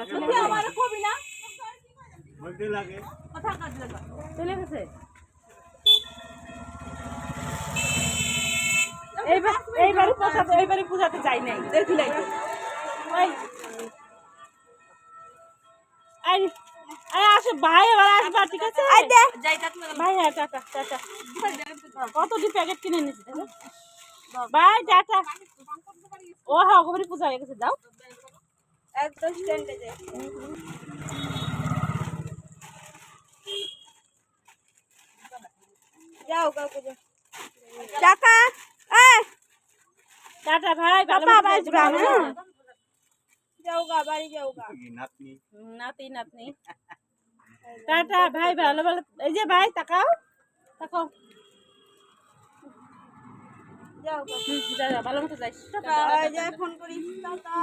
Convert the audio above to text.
তুই আমারে কবি না বলতে লাগে কথা কাজ লাগা চলে গেছে এইবারে পূজাতে যাই নাই দেখি নাই ওই আই আই আসে ভাই এবার আসবা ঠিক আছে আই দে যাই ভাই হ্যাঁ টাটা টাটা কতটি প্যাকেট কিনে নিয়েছি দেখো ভাই টাটা ও হ্যাঁ গোবরি পূজা হয়ে গেছে যাও একদম স্ট্যান্ডে যাই যাও গা পূজা টাটা এই টাটা ভাই বাবা ভাই গ্রামে যাওগা বাড়ি যাওগা নাতনি নাতি নাতনি টাটা ভাই ভালো ভালো এই যে ভাই তাকাও তাকাও যাও যা ভালো মতো যাইস টাটা যা ফোন করিস টাটা